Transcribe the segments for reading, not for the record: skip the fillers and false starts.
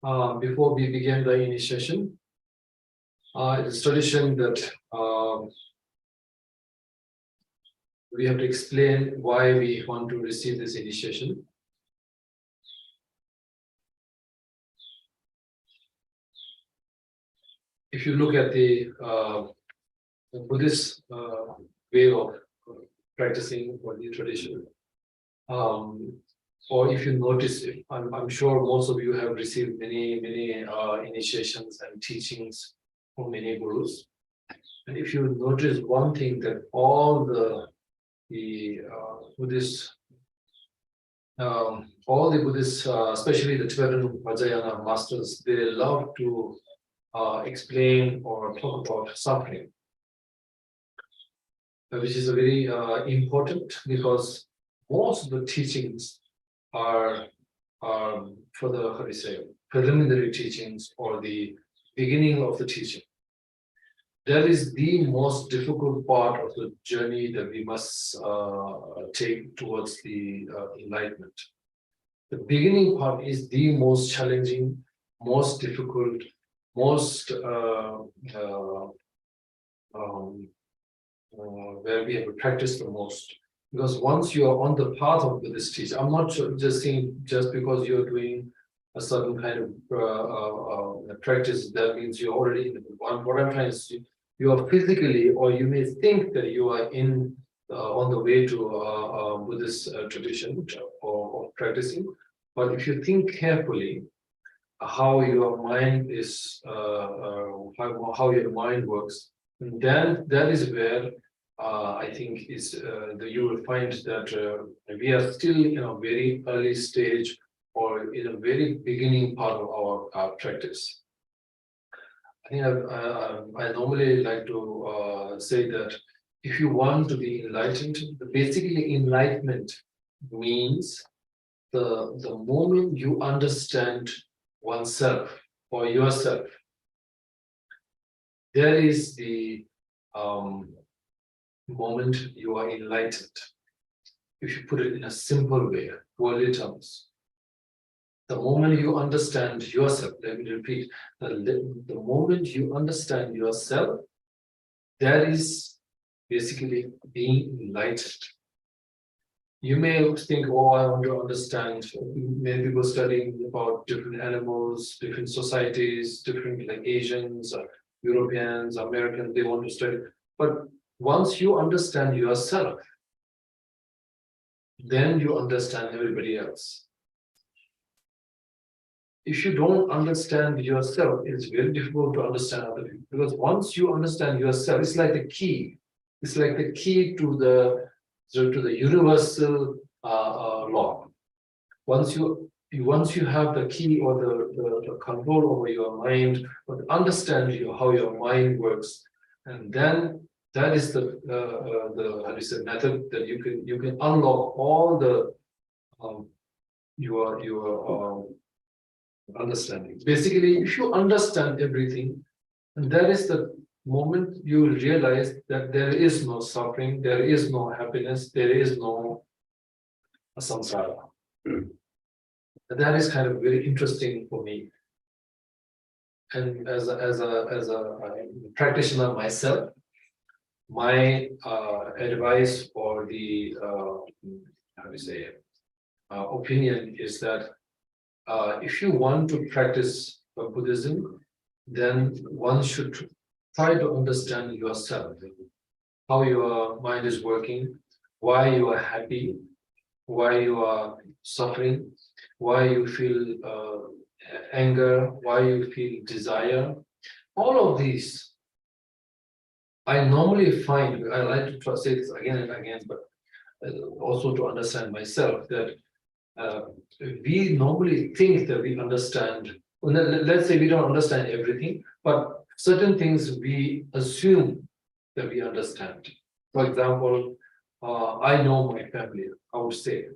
Before we begin the initiation, it is tradition that we have to explain why we want to receive this initiation. If you look at the Buddhist way of practicing or the tradition, or if you notice, I'm sure most of you have received many initiations and teachings from many gurus. And if you notice one thing, that all the Buddhist, especially the Tibetan Vajrayana masters, they love to explain or talk about suffering, which is a very important, because most of the teachings are for the, how do you say, preliminary teachings or the beginning of the teaching. That is the most difficult part of the journey that we must take towards the enlightenment. The beginning part is the most challenging, most difficult, most where we have to practice the most. Because once you are on the path of Buddhist teaching, I'm not just saying just because you're doing a certain kind of practice, that means you're already in the Buddha. What I'm trying to say, you are physically, or you may think that you are in on the way to Buddhist tradition or practicing, but if you think carefully how your mind is, how your mind works, and then that is where I think is that you will find that we are still in a very early stage or in a very beginning part of our practice. I think I normally like to say that if you want to be enlightened, basically enlightenment means the moment you understand oneself or yourself, there is the moment you are enlightened. If you put it in a simple way, worldly terms, the moment you understand yourself, let me repeat, the moment you understand yourself, that is basically being enlightened. You may think, oh, I want to understand, many people studying about different animals, different societies, different like Asians, Europeans, Americans, they want to study. But once you understand yourself, then you understand everybody else. If you don't understand yourself, it's very difficult to understand other people. Because once you understand yourself, it's like the key. It's like the key to the universal law. Once you have the key or the control over your mind, or understand how your mind works, and then that is the how do you say, method that you can unlock all the your understanding. Basically, if you understand everything, and that is the moment you will realize that there is no suffering, there is no happiness, there is no samsara. That is kind of very interesting for me. And as a practitioner myself, my advice or the how do you say opinion is that if you want to practice Buddhism, then one should try to understand yourself, how your mind is working, why you are happy, why you are suffering, why you feel anger, why you feel desire. All of these, I normally find, I like to say this again and again, but also to understand myself, that we normally think that we understand. Let's say we don't understand everything, but certain things we assume that we understand. For example, I know my family, I would say.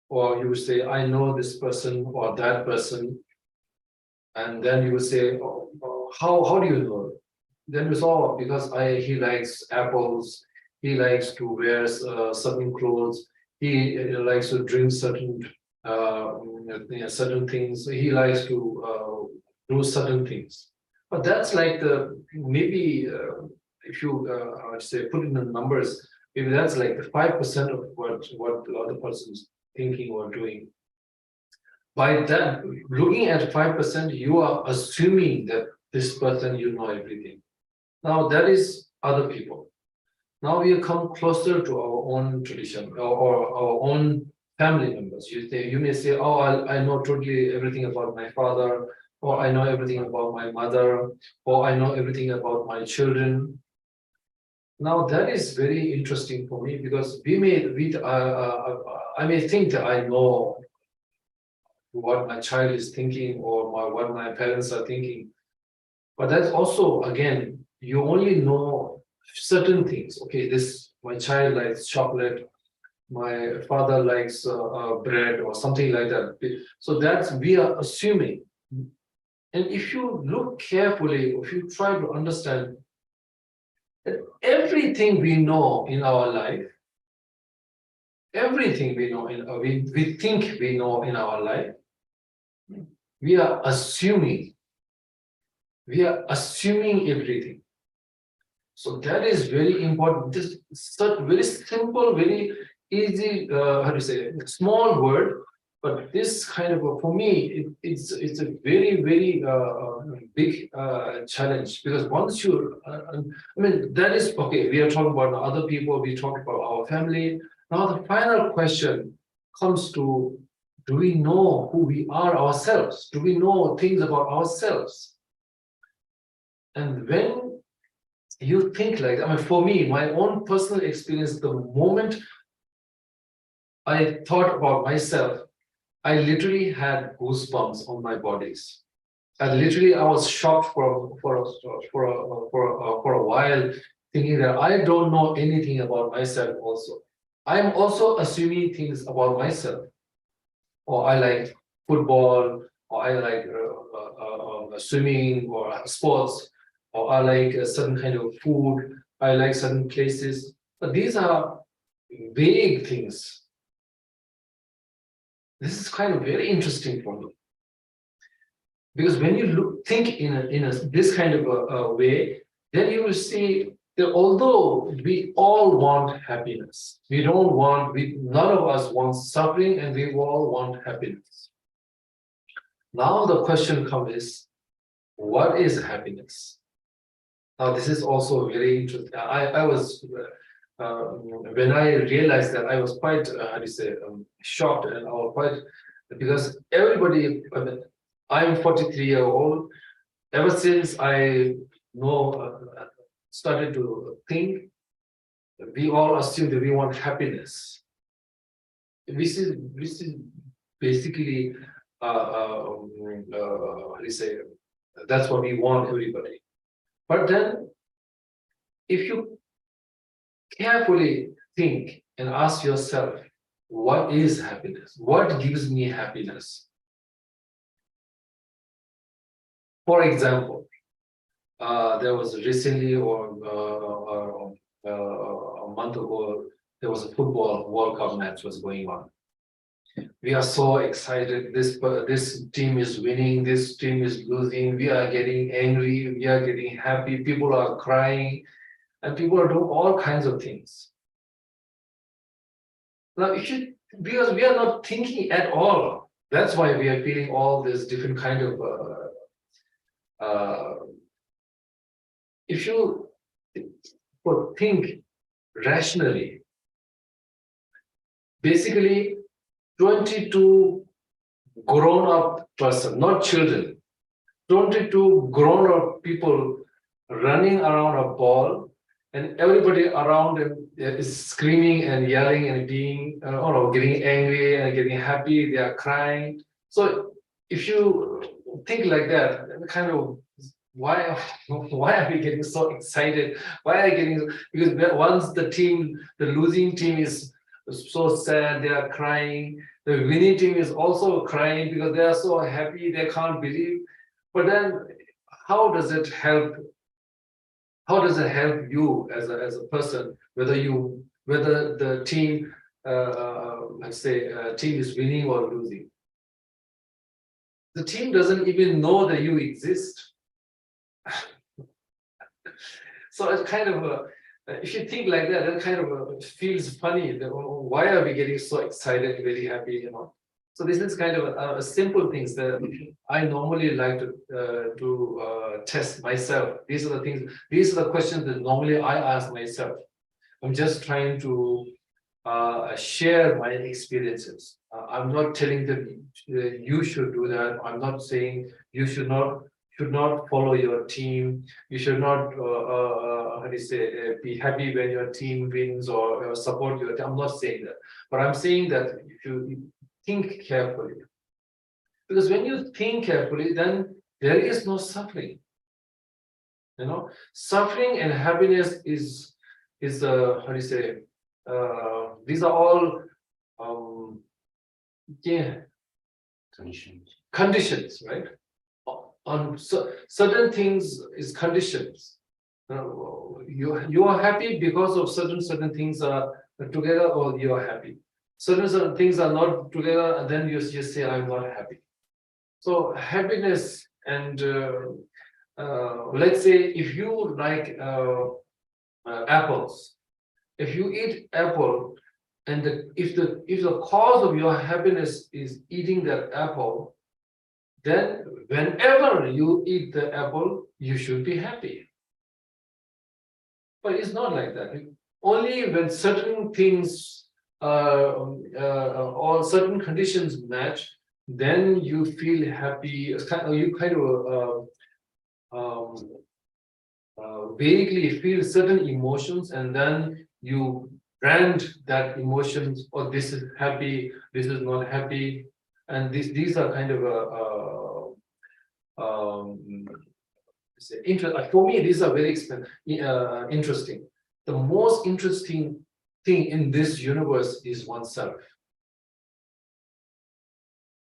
Or you would say, I know this person or that person. And then you would say, how do you know? Then you saw, because he likes apples, he likes to wear certain clothes, he likes to drink certain certain things. He likes to do certain things. But that's like the maybe if you I would say put in the numbers, maybe that's like the 5% of what the other person's thinking or doing. By that, looking at 5%, you are assuming that this person you know everything. Now that is other people. Now we come closer to our own tradition or our own family members. You may say, oh, I know totally everything about my father, or I know everything about my mother, or I know everything about my children. Now that is very interesting for me because I may think that I know what my child is thinking or what my parents are thinking, but that's also again you only know certain things. Okay, this my child likes chocolate, my father likes bread or something like that. So that's we are assuming. And if you look carefully, if you try to understand that everything we know in our life, everything we know we think we know in our life, we are assuming. We are assuming everything. So that is very important. This such very simple, very easy, how to say, small word, but this kind of for me, it's a very big challenge because once you, I mean, that is okay. We are talking about other people. We talk about our family. Now the final question comes to: do we know who we are ourselves? Do we know things about ourselves? And when you think like, I mean, for me, my own personal experience, the moment I thought about myself, I literally had goosebumps on my bodies. And literally, I was shocked for a while, thinking that I don't know anything about myself. Also, I'm also assuming things about myself. Or I like football, or I like swimming or sports, or I like a certain kind of food, I like certain places. But these are vague things. This is kind of very interesting for me. Because when you think in this kind of a way, then you will see that although we all want happiness, none of us want suffering, and we all want happiness. Now the question comes is, what is happiness? Now this is also very interesting. I was when I realized that, I was quite how do you say shocked, and I was quite, because everybody. I mean, I'm 43-year-old. Ever since I know started to think, we all assume that we want happiness. This is basically how do you say, that's what we want, everybody. But then, if you carefully think and ask yourself, what is happiness? What gives me happiness? For example, there was recently or a month ago, there was a football World Cup match was going on. We are so excited. This team is winning. This team is losing. We are getting angry. We are getting happy. People are crying, and people are doing all kinds of things. Now, because we are not thinking at all. That's why we are feeling all this different kind of. If you think rationally, basically 22 grown-up person, not children, 22 grown-up people running around a ball, and everybody around them is screaming and yelling and being, getting angry and getting happy. They are crying. So if you think like that, kind of, why are we getting so excited? Why are we getting, because once the losing team is so sad, they are crying. The winning team is also crying because they are so happy, they can't believe. But then, how does it help? How does it help you as a person? Whether the team let's say, team is winning or losing. The team doesn't even know that you exist. So it's kind of if you think like that, it kind of feels funny. Why are we getting so excited, very happy, you know? So this is kind of a simple things that I normally like to test myself. These are the things. These are the questions that normally I ask myself. I'm just trying to share my experiences. I'm not telling them you should do that. I'm not saying you should not follow your team. You should not how do you say be happy when your team wins or support your team. I'm not saying that, but I'm saying that if you think carefully, because when you think carefully, then there is no suffering. You know, suffering and happiness is how do you say? These are all yeah conditions, right? On certain things is conditions. You are happy because of certain things are together, or you are happy. Certain things are not together, and then you just say I'm not happy. So happiness and let's say if you like apples, if you eat apple, and if the cause of your happiness is eating that apple, then whenever you eat the apple, you should be happy. But it's not like that. Only when certain things or certain conditions match, then you feel happy. You kind of vaguely feel certain emotions, and then you brand that emotions, or this is happy, this is not happy, and these are kind of for me, these are very interesting. The most interesting thing in this universe is oneself.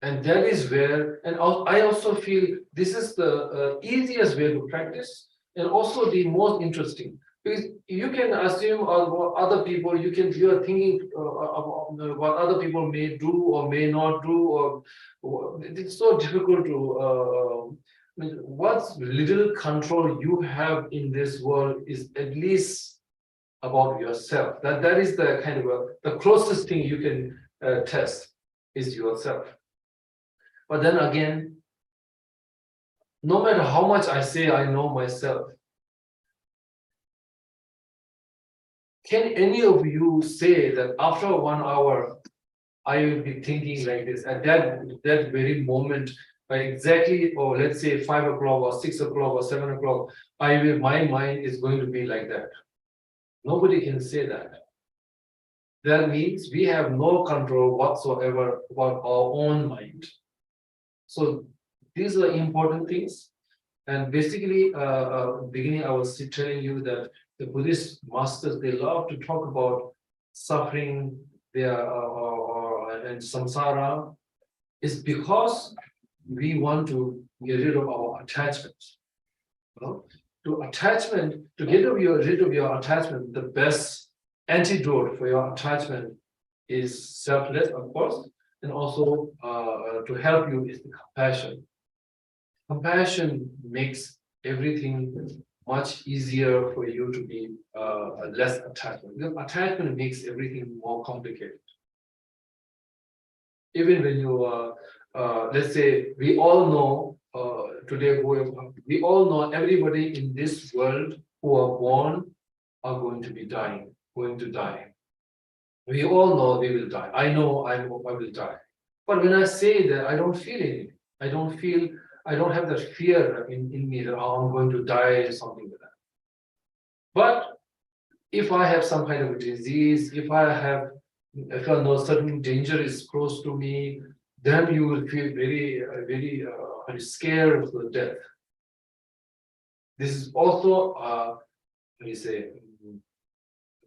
And that is where, and I also feel this is the easiest way to practice, and also the most interesting. Because you can assume what other people, you are thinking about what other people may do or may not do, or it's so difficult to what little control you have in this world is at least about yourself. That is the kind of the closest thing you can test is yourself. But then again, no matter how much I say I know myself, can any of you say that after 1 hour I will be thinking like this at that very moment? By exactly, or let's say 5 o'clock or 6 o'clock or 7 o'clock, my mind is going to be like that. Nobody can say that. That means we have no control whatsoever about our own mind. So these are important things. And basically, beginning, I was telling you that the Buddhist masters, they love to talk about suffering, and samsara, is because we want to get rid of our attachments. You know? To get rid of your attachment, the best antidote for your attachment is selfless, of course, and also to help you is the compassion. Compassion makes everything much easier for you to be less attachment. Because attachment makes everything more complicated. Even when you let's say we all know today, we all know everybody in this world who are born are going to be dying, going to die. We all know they will die. I know I will die. But when I say that, I don't feel anything. I don't have that fear in me that I'm going to die or something like that. But if I have some kind of a disease, if I know certain danger is close to me, then you will feel very scared of the death. This is also,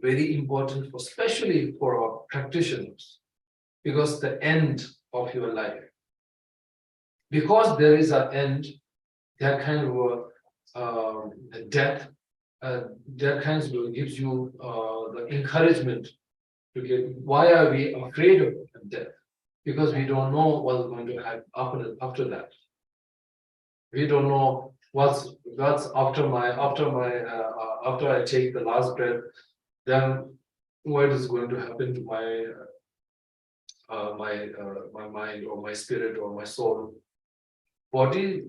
very important, especially for our practitioners, because the end of your life. Because there is an end, that kind of death, that kind of gives you the encouragement to get. Why are we afraid of death? Because we don't know what's going to happen after that. We don't know what's after I take the last breath. Then what is going to happen to my mind or my spirit or my soul? Body,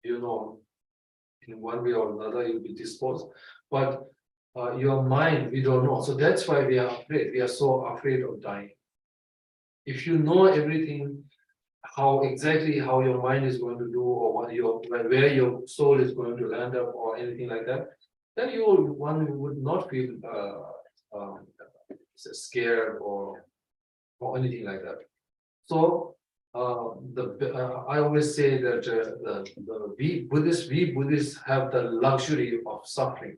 in one way or another, you'll be disposed. But your mind, we don't know. So that's why we are afraid. We are so afraid of dying. If you know everything, how your mind is going to do, or where your soul is going to land up, or anything like that, then one would not feel scared or anything like that. So I always say that we Buddhists have the luxury of suffering.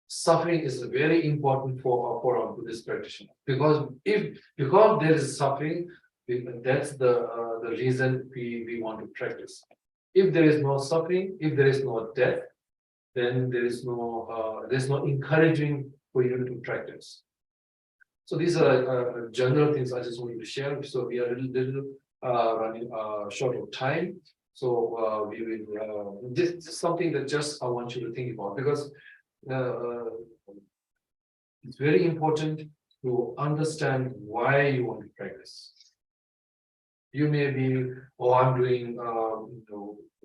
Suffering is very important for our Buddhist practitioner, because there is suffering, that's the reason we want to practice. If there is no suffering, if there is no death, then there's no encouraging for you to practice. So these are general things I just wanted to share. So we are a little running short of time. So we will this is something that just I want you to think about, because it's very important to understand why you want to practice. You may be, I'm doing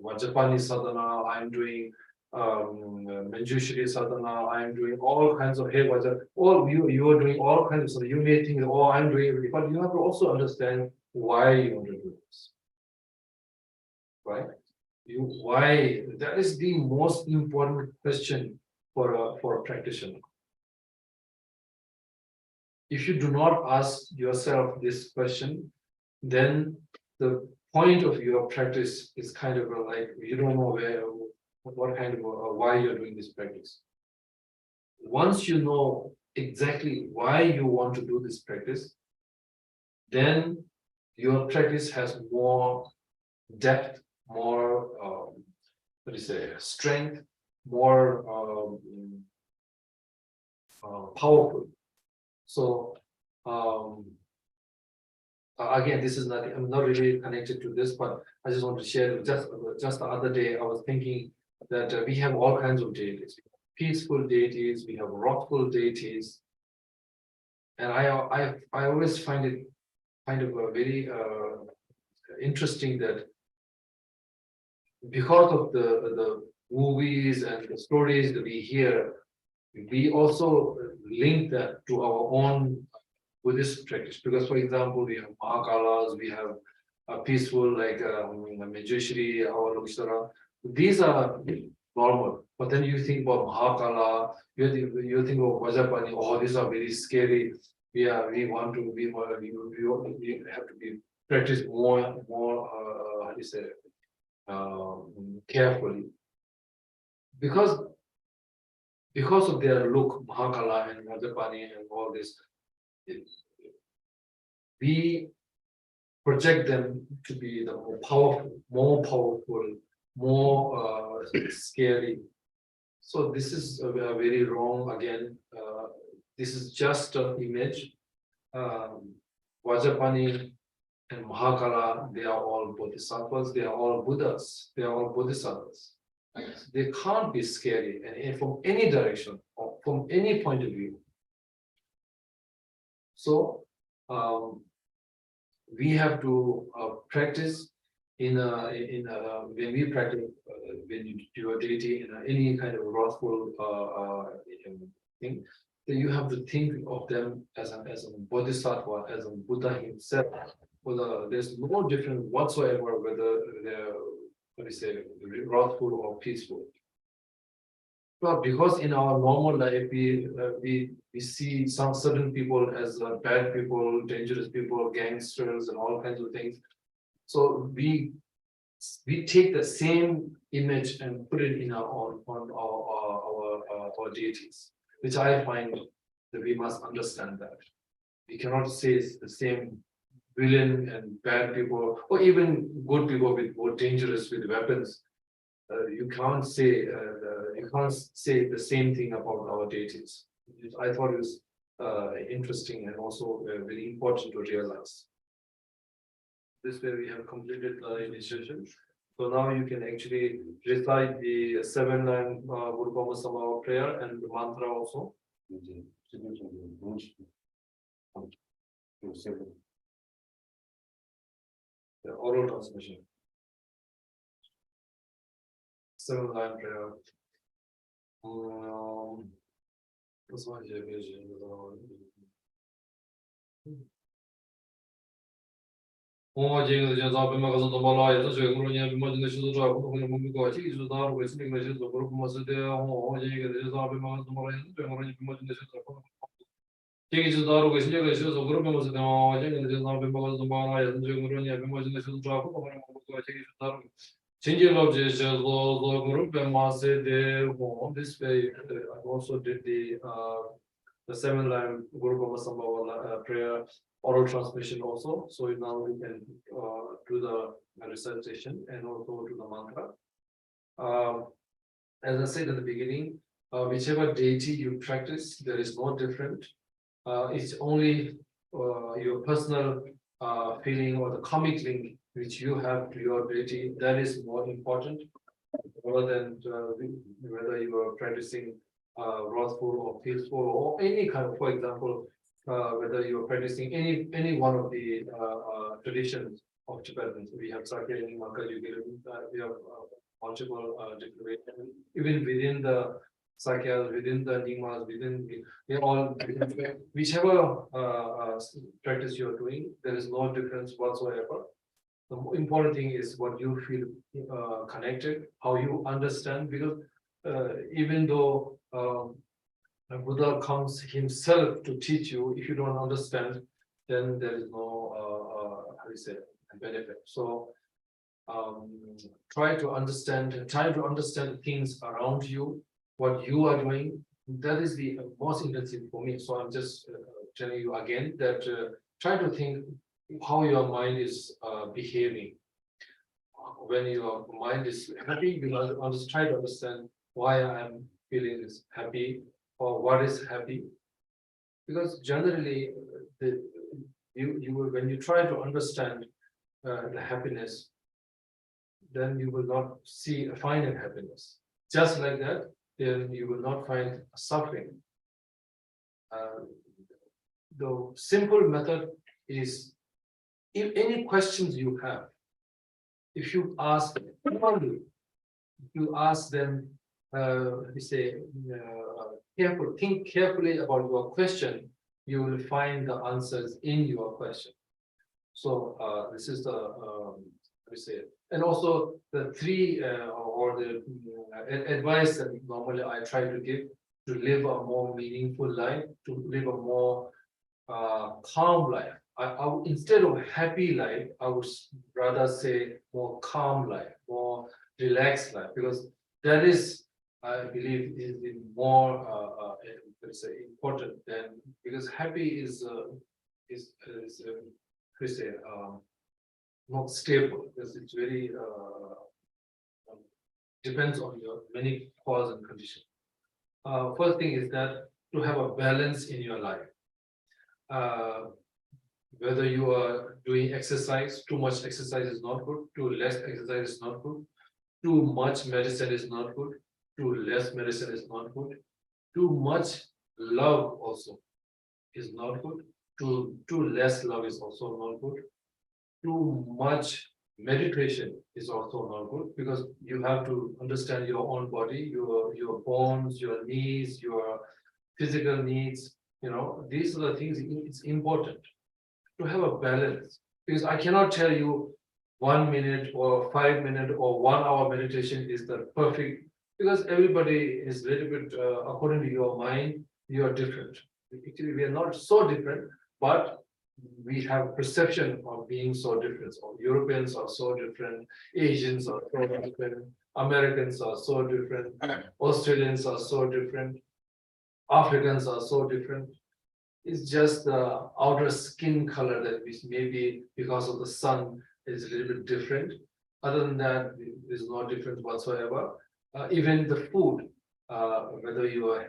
Vajrapani sadhana, I'm doing Manjushri sadhana, I'm doing all kinds of Hey Vajra, you are doing all kinds of sadhana. You may think, I'm doing everything, but you have to also understand why you want to do this. Right? Why? That is the most important question for a practitioner. If you do not ask yourself this question, then the point of your practice is kind of like you don't know what kind of why you're doing this practice. Once you know exactly why you want to do this practice, then your practice has more depth, more strength, more powerful. So again, this is nothing. I'm not really connected to this, but I just want to share. Just the other day, I was thinking that we have all kinds of deities. We have peaceful deities, we have wrathful deities, and I always find it kind of very interesting that because of the movies and the stories that we hear, we also link that to our own Buddhist practice. Because, for example, we have Mahakalas, we have peaceful like Manjushri, Avalokiteshvara. These are normal. But then you think about Mahakala, you think of Vajrapani. These are very scary. We have to be practice more carefully, because of their look, Mahakala and Vajrapani and all this, we project them to be the more powerful, more scary. So this is very wrong. Again, this is just an image. Vajrapani and Mahakala, they are all bodhisattvas, they are all Buddhas, they are all bodhisattvas. They can't be scary and from any direction or from any point of view. So we have to practice when we practice when you do a deity in any kind of wrathful thing, then you have to think of them as a bodhisattva, as a Buddha himself. There's no difference whatsoever whether they're wrathful or peaceful. But because in our normal life we see some certain people as bad people, dangerous people, gangsters, and all kinds of things. So we take the same image and put it in our deities, which I find that we must understand that we cannot say it's the same villain and bad people, or even good people with dangerous with weapons. You can't say the same thing about our deities. I thought it was interesting and also very important to realize. This way we have completed the initiation. So now you can actually recite the 7-line Guru Pama Samava prayer and the mantra also. The oral transmission. 7-line prayer. This one here is this way. I also did the 7-line Guru Pama Samava prayer oral transmission also. So now we can do the recitation and also do the mantra. As I said at the beginning, whichever deity you practice, there is no different. It's only your personal feeling or the karmic link which you have to your deity that is more important, rather than whether you are practicing wrathful or peaceful or any kind of, for example, whether you are practicing any one of the traditions of Tibetans. We have Sakya, we have multiple different, even within the Sakyas, within the Nimas, they're all whichever practice you're doing, there is no difference whatsoever. The important thing is what you feel connected, how you understand, because even though Buddha comes himself to teach you, if you don't understand, then there is no how do you say, benefit. So try to understand things around you, what you are doing. That is the most intensive for me. So I'm just telling you again that try to think how your mind is behaving. When your mind is happy, you must try to understand why I'm feeling this happy or what is happy. Because generally, when you try to understand the happiness, then you will not find a happiness. Just like that, then you will not find suffering. The simple method is, if any questions you have, if you ask them, think carefully about your question, you will find the answers in your question. So this is the and also the three or the advice that normally I try to give to live a more meaningful life, to live a more calm life. Instead of happy life, I would rather say more calm life, more relaxed life, because that is, I believe, is more important than, because happy is not stable, because it's very depends on your many causes and conditions. First thing is that to have a balance in your life. Whether you are doing exercise, too much exercise is not good, too less exercise is not good, too much medicine is not good, too less medicine is not good, too much love also is not good, too less love is also not good, too much meditation is also not good, because you have to understand your own body, your bones, your knees, your physical needs. These are the things. It's important to have a balance, because I cannot tell you 1 minute or 5 minute or 1 hour meditation is the perfect, because everybody is a little bit according to your mind, you are different. Actually, we are not so different, but we have perception of being so different. So Europeans are so different, Asians are so different, Americans are so different, Australians are so different, Africans are so different. It's just the outer skin color that maybe because of the sun is a little bit different. Other than that, there's no difference whatsoever. Even the food, whether you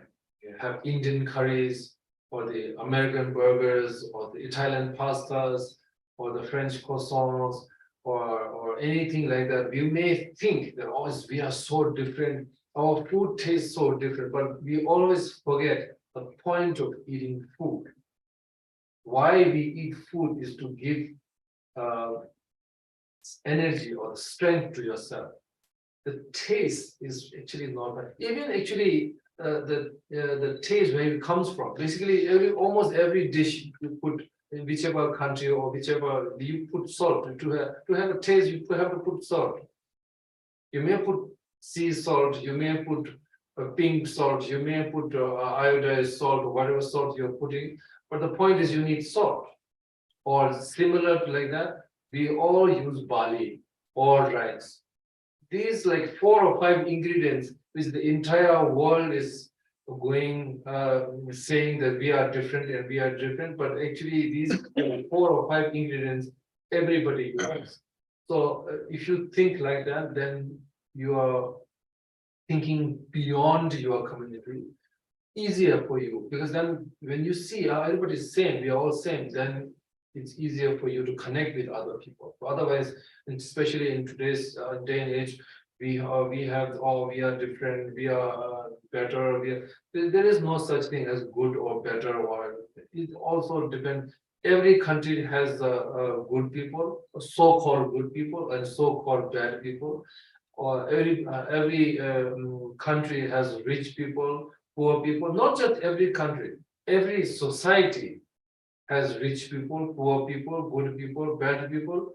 have Indian curries, or the American burgers, or the Italian pastas, or the French croissants, or anything like that. We may think that oh, we are so different, our food tastes so different, but we always forget the point of eating food. Why we eat food is to give energy or strength to yourself. The taste is actually not bad. Even actually the taste where it comes from. Basically, almost every dish you put in whichever country or whichever you put salt to have a taste. You have to put salt. You may put sea salt. You may put pink salt. You may put iodized salt or whatever salt you're putting. But the point is, you need salt. Or similar to like that, we all use barley or rice. These like 4 or 5 ingredients, which the entire world is going saying that we are different and we are different, but actually these 4 or 5 ingredients everybody uses. So if you think like that, then you are thinking beyond your community. Easier for you, because then when you see everybody's same, we are all same, then it's easier for you to connect with other people. Otherwise, especially in today's day and age, we have we are different, we are better. There is no such thing as good or better, or it also depends. Every country has good people, so-called good people, and so-called bad people. Or every country has rich people, poor people. Not just every country, every society has rich people, poor people, good people, bad people,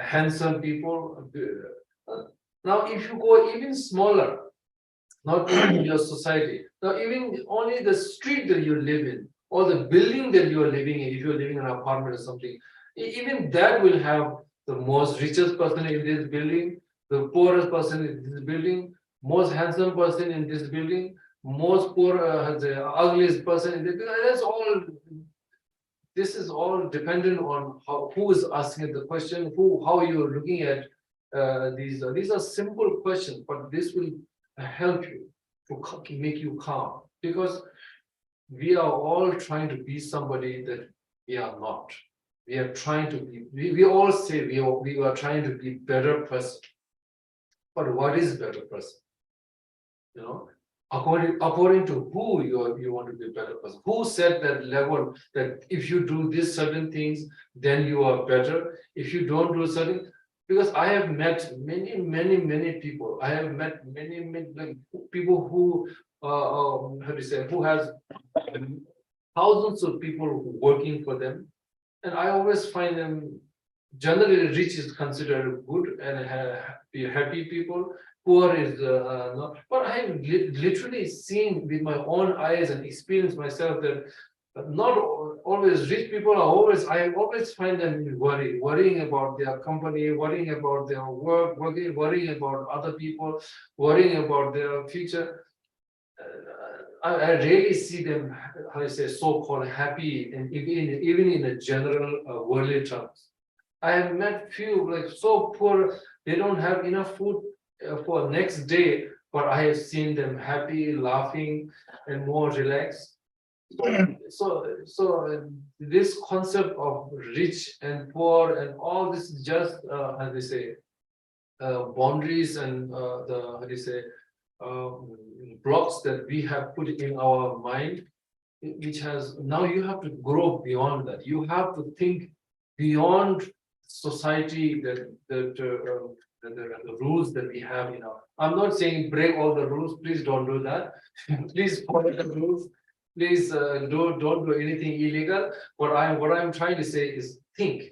handsome people. Now, if you go even smaller, not even your society, now even only the street that you live in, or the building that you are living in, if you're living in an apartment or something, even that will have the most richest person in this building, the poorest person in this building, most handsome person in this building, most poor, the ugliest person in this building. That's all. This is all dependent on who is asking the question, how you're looking at these. These are simple questions, but this will help you to make you calm, because we are all trying to be somebody that we are not. We are trying to be. We all say we are trying to be better person. But what is better person? You know, according to who you want to be a better person. Who set that level that if you do these certain things, then you are better. If you don't do certain, because I have met many people. I have met many like, people who how to say, who has thousands of people working for them, and I always find them generally rich is considered good and happy people. Poor is not. But I have literally seen with my own eyes and experienced myself that not always rich people are always. I always find them worrying about their company, worrying about their work, worrying about other people, worrying about their future. I rarely see them, how I say, so-called happy, and even in a general worldly terms. I have met few like so poor, they don't have enough food for next day, but I have seen them happy, laughing, and more relaxed. So this concept of rich and poor and all this is just how they say boundaries and the how do you say blocks that we have put in our mind, which has now you have to grow beyond that. You have to think beyond society the rules that we have in our. I'm not saying break all the rules. Please don't do that. Please follow the rules. Please don't do anything illegal. What I'm trying to say is think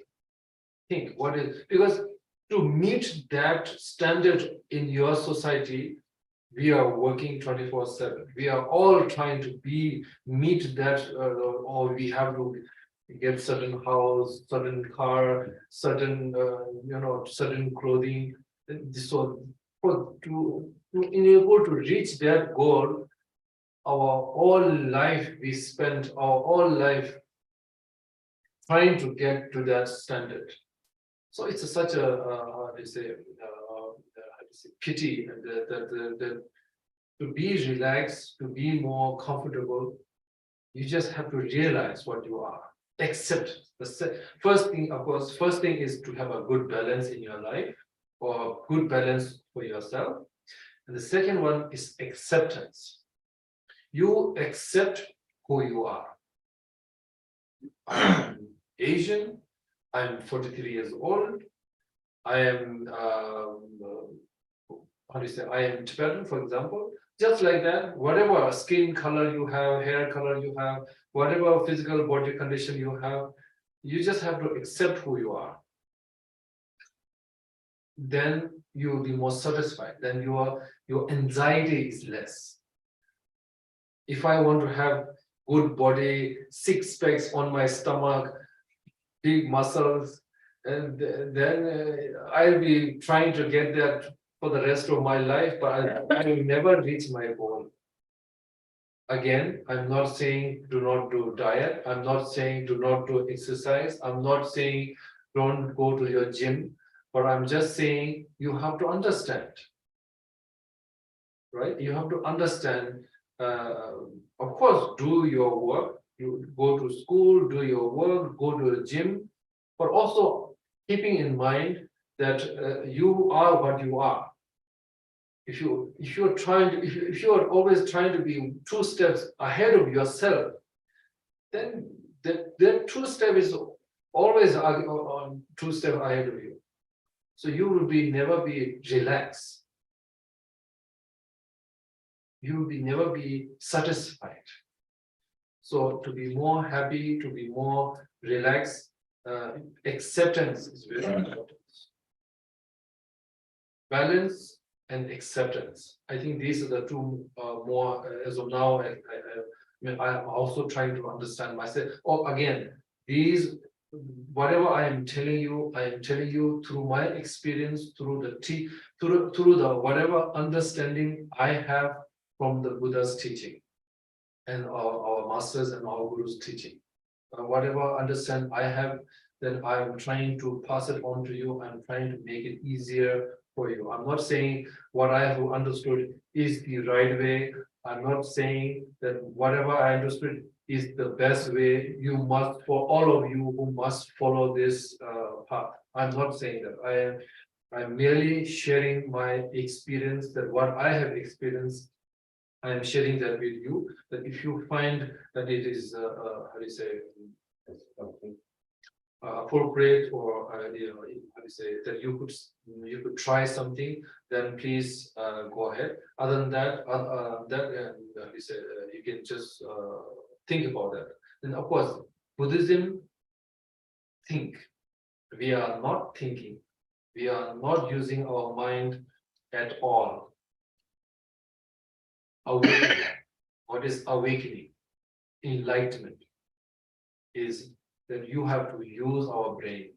what is, because to meet that standard in your society, we are working 24/7. We are all trying to meet that, or we have to get certain house, certain car, certain certain clothing. So to enable to reach that goal, our whole life we spent our whole life trying to get to that standard. So it's such a pity that to be relaxed, to be more comfortable, You just have to realize what you are. Accept. First thing, of course, first thing is to have a good balance in your life, or good balance for yourself. And the second one is acceptance. You accept who you are. I'm Asian, I'm 43 years old, I am, how do you say, I am Tibetan, for example. Just like that, whatever skin color you have, hair color you have, whatever physical body condition you have, you just have to accept who you are. Then you will be more satisfied. Then your anxiety is less. If I want to have good body, 6 packs on my stomach, big muscles, and then I'll be trying to get that for the rest of my life, but I will never reach my goal. Again, I'm not saying do not do diet. I'm not saying do not do exercise. I'm not saying don't go to your gym, but I'm just saying you have to understand, right? You have to understand, of course, do your work. You go to school, do your work, go to the gym, but also keeping in mind that you are what you are. If you're trying to, if you are always trying to be 2 steps ahead of yourself, then the 2 step is always on 2 steps ahead of you. So you will never be relaxed. You will never be satisfied. So to be more happy, to be more relaxed, acceptance is very important. Balance and acceptance. I think these are the 2 more as of now. I'm also trying to understand myself. Again, these, whatever I am telling you through my experience, through the whatever understanding I have from the Buddha's teaching and our masters and our Guru's teaching. Whatever understand I have, then I'm trying to pass it on to you. I'm trying to make it easier for you. I'm not saying what I have understood is the right way. I'm not saying that whatever I understood is the best way. You must, for all of you who must follow this path. I'm not saying that. I'm merely sharing my experience, that what I have experienced, I am sharing that with you. That if you find that it is, how do you say, appropriate, or how do you say, that you could try something, then please go ahead. Other than that, you can just think about that. And of course, Buddhism, think. We are not thinking. We are not using our mind at all. Awakening. What is awakening? Enlightenment is that you have to use our brain.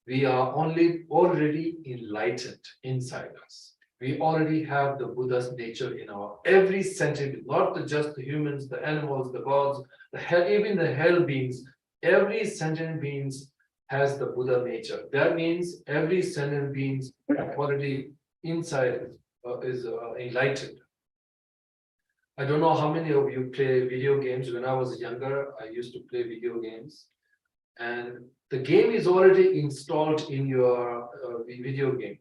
We are already enlightened inside us. We already have the Buddha's nature in our every sentient, not just the humans, the animals, the gods, even the hell beings. Every sentient being has the Buddha nature. That means every sentient being already inside is enlightened. I don't know how many of you play video games. When I was younger, I used to play video games, and the game is already installed in your video game.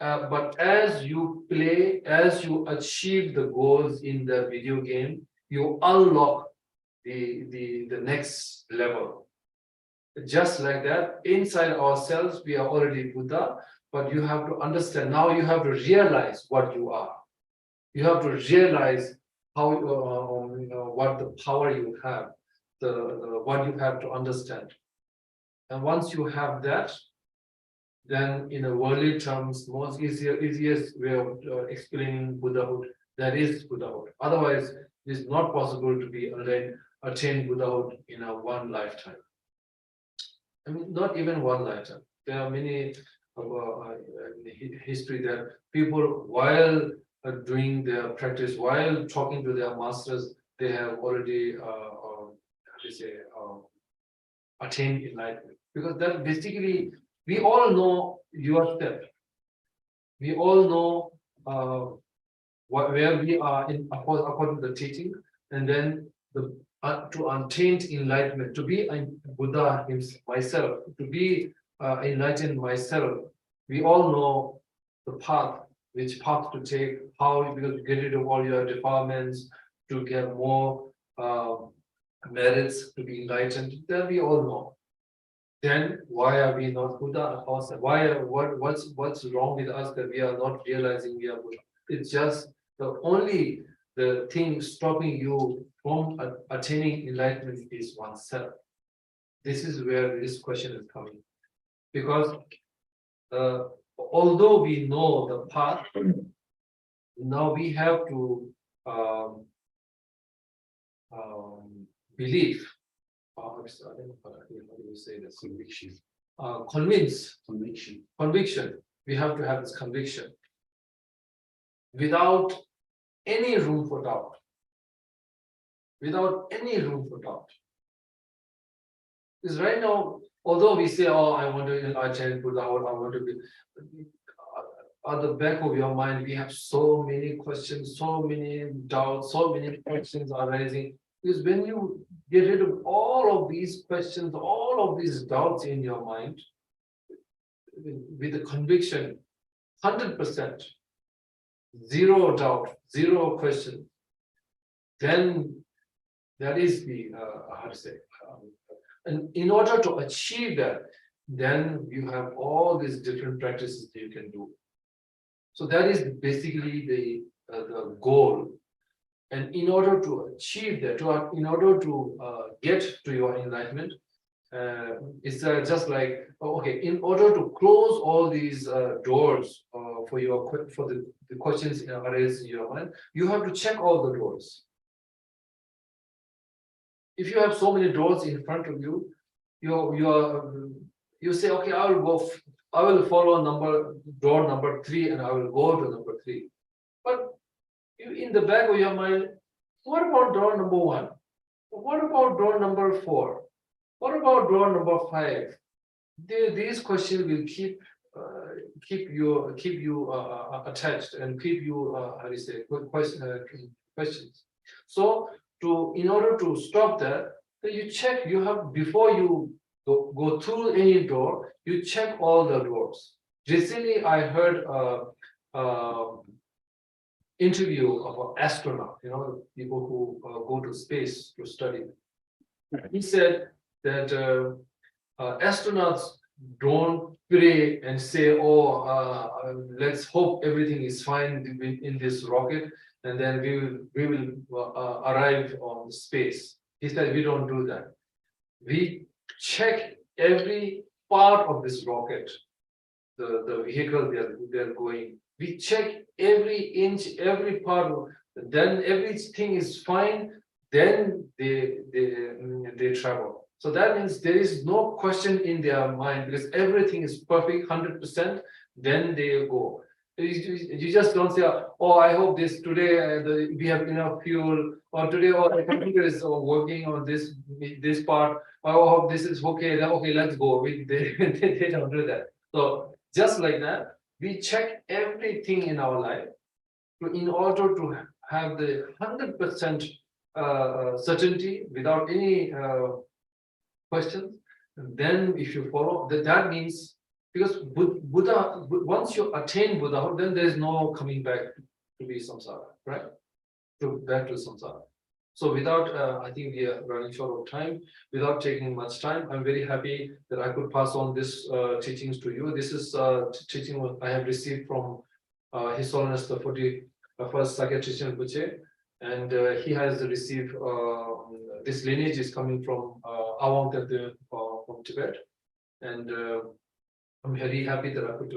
But as you play, as you achieve the goals in the video game, you unlock the next level. Just like that, inside ourselves, we are already Buddha, but you have to understand, now you have to realize what you are. You have to realize how what the power you have, what you have to understand. And once you have that, then in a worldly terms, easiest way of explaining Buddhahood, that is Buddhahood. Otherwise, it is not possible to attain Buddhahood in a one lifetime. I mean, not even one lifetime. There are many in history that people, while doing their practice, while talking to their masters, they have already attained enlightenment. Because that basically, we all know your step. We all know where we are in according to the teaching. and then to attain enlightenment, to be a Buddha myself, to be enlightened myself. We all know the path, which path to take, how you get rid of all your defilements, to get more merits, to be enlightened. That we all know. Then why are we not Buddha? What's wrong with us that we are not realizing we are Buddha? It's just the thing stopping you from attaining enlightenment is oneself. This is where this question is coming. Because although we know the path, now we have to believe. I don't know how do you say this? Conviction. Conviction. We have to have this conviction without any room for doubt. Without any room for doubt. Because right now, although we say, "Oh, I want to attain Buddhahood, I want to be," at the back of your mind, we have so many questions, so many doubts, so many questions arising. Because when you get rid of all of these questions, all of these doubts in your mind, with the conviction, 100%, zero doubt, zero question, then that is the, how to say, and in order to achieve that, then you have all these different practices you can do. So that is basically the goal. And in order to achieve that, in order to get to your enlightenment, it's just like, okay, in order to close all these doors for the questions arising in your mind, you have to check all the doors. If you have so many doors in front of you, you say, okay, I will follow door number 3, and I will go to number 3. But in the back of your mind, what about door number 1? What about door number 4? What about door number 5? These questions will keep you attached and keep you how do you say questions. So in order to stop that, you check. You have, before you go through any door, you check all the doors. Recently, I heard interview of an astronaut, people who go to space to study. He said that astronauts don't pray and say, "Oh, let's hope everything is fine in this rocket, and then we will arrive on space." He said, "We don't do that. We check every part of this rocket, the vehicle they're going. We check every inch, every part. Then everything is fine. Then they travel. So that means there is no question in their mind, because everything is perfect, 100%. Then they go. You just don't say, "Oh, I hope this today we have enough fuel," or "Today, the computer is working on this part. I hope this is okay. Okay, let's go." They don't do that. So just like that, we check everything in our life in order to have the 100% certainty without any questions. And then if you follow, that means, because Buddha, once you attain Buddhahood, then there is no coming back to be samsara, right? Back to samsara. So without, I think we are running short of time, without taking much time, I'm very happy that I could pass on this teachings to you. This is teaching I have received from His Holiness the 41st Sakya Trizin Gyana Vajra, and he has received, this lineage is coming from Apam Terton from Tibet, and I'm very happy that I could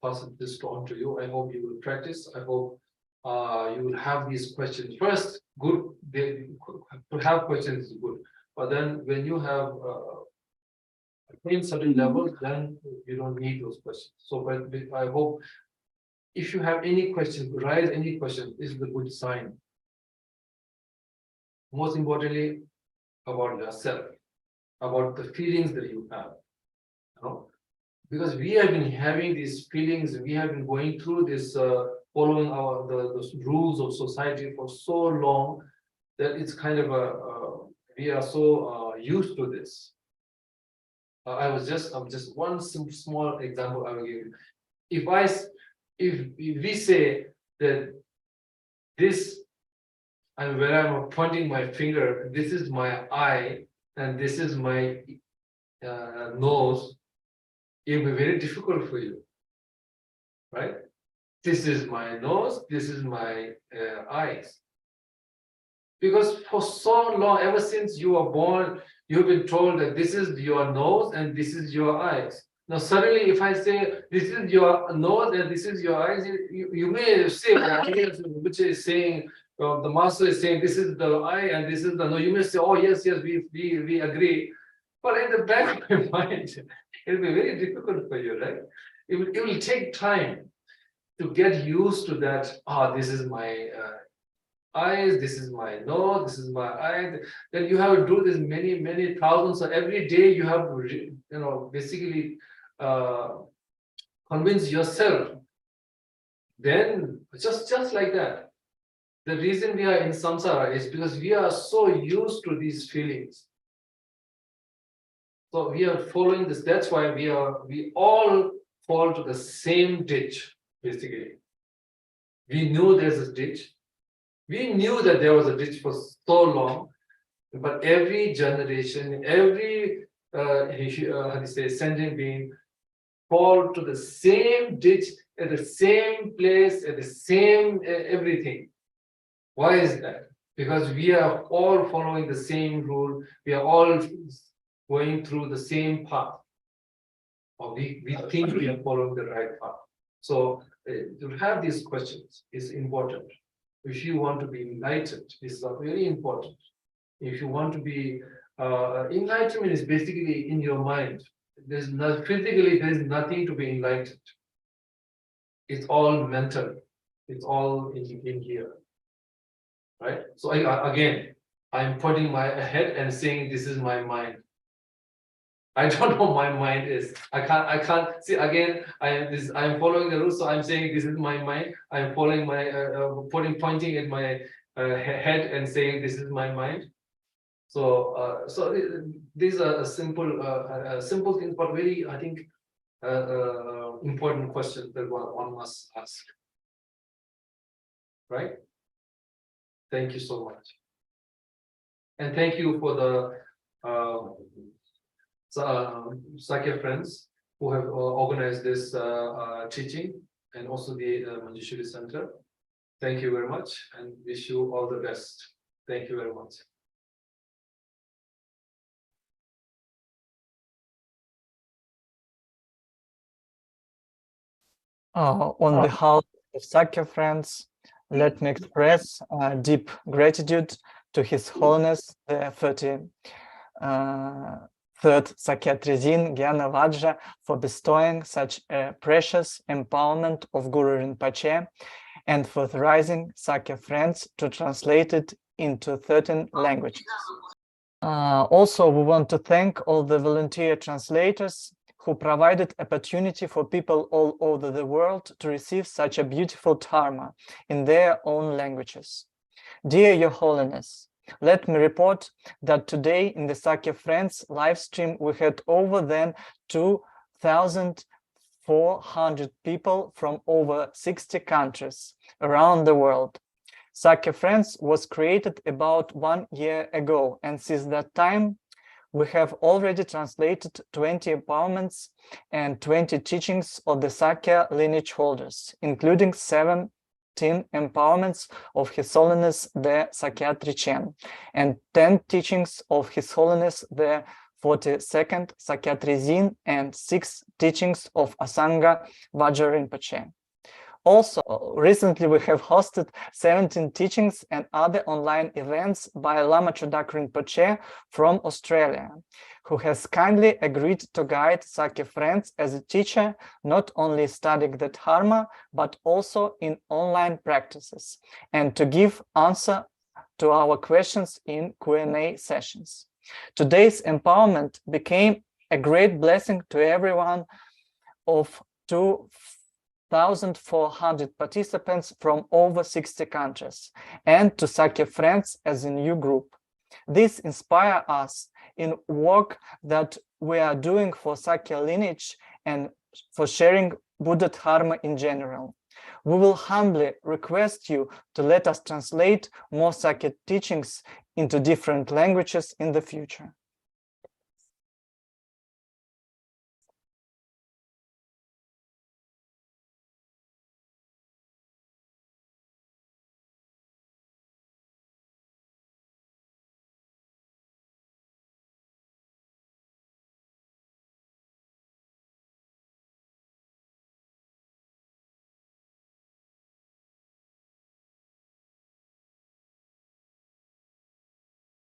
pass this on to you. I hope you will practice. I hope you will have these questions. First, good, to have questions is good. But then when you have attained certain levels, then you don't need those questions. So but I hope if you have any questions, raise any question, this is a good sign. Most importantly, about yourself, about the feelings that you have. Because we have been having these feelings, we have been going through this, following the rules of society for so long. that it's kind of we are so used to this. I'm just one small example I will give you. If we say that this, and when I'm pointing my finger, this is my eye and this is my nose, it will be very difficult for you, right? This is my nose, this is my eyes. Because for so long, ever since you were born, you've been told that this is your nose and this is your eyes. Now suddenly if I say this is your nose and this is your eyes, you may say, which is saying, the master is saying this is the eye and this is the nose. You may say, oh yes, we agree. But in the back of my mind, it will be very difficult for you, right? It will take time to get used to that. This is my eyes, this is my nose, this is my eye. Then you have to do this many thousands. So every day you have to, basically convince yourself. Then just like that. The reason we are in samsara is because we are so used to these feelings. So we are following this. That's why we all fall to the same ditch, basically. We knew there's a ditch. We knew that there was a ditch for so long, but every generation, every sentient being fall to the same ditch at the same place, at the same everything. Why is that? Because we are all following the same rule. We are all going through the same path. Or we think we are following the right path. So to have these questions is important. If you want to be enlightened, this is very important. If you want to be enlightenment is basically in your mind. There's physically there is nothing to be enlightened. It's all mental. It's all in here, right? So again, I'm putting my head and saying this is my mind. I don't know what my mind is. I can't see again. I'm following the rules, so I'm saying this is my mind. I'm following my pointing at my head and saying this is my mind. So these are simple things, but very, I think, important questions that one must ask. Right? Thank you so much, and thank you for the Sakya friends who have organized this teaching, and also the Manjushri Center. Thank you very much and wish you all the best. Thank you very much. On behalf of Sakya friends, let me express deep gratitude to His Holiness, the 33rd Sakya Trizin Gyana Vajra, for bestowing such a precious empowerment of Guru Rinpoche and for authorizing Sakya friends to translate it into 13 languages. Also, we want to thank all the volunteer translators who provided opportunity for people all over the world to receive such a beautiful dharma in their own languages. Dear Your Holiness, let me report that today in the Sakya Friends live stream we had over than 2,400 people from over 60 countries around the world. Sakya Friends was created about 1 year ago, and since that time we have already translated 20 empowerments and 20 teachings of the Sakya lineage holders, including 17 empowerments of His Holiness the Sakya Trichen and 10 teachings of His Holiness the 42nd Sakya Trizin and 6 teachings of Asanga Vajra Rinpoche. Also, recently we have hosted 17 teachings and other online events by Lama Chodak Rinpoche from Australia, who has kindly agreed to guide Sakya friends as a teacher, not only studying the Dharma, but also in online practices, and to give answer to our questions in Q&A sessions. Today's empowerment became a great blessing to everyone of 1,400 participants from over 60 countries, and to Sakya Friends as a new group. This inspires us in work that we are doing for Sakya lineage and for sharing Buddha Dharma in general. We will humbly request you to let us translate more Sakya teachings into different languages in the future.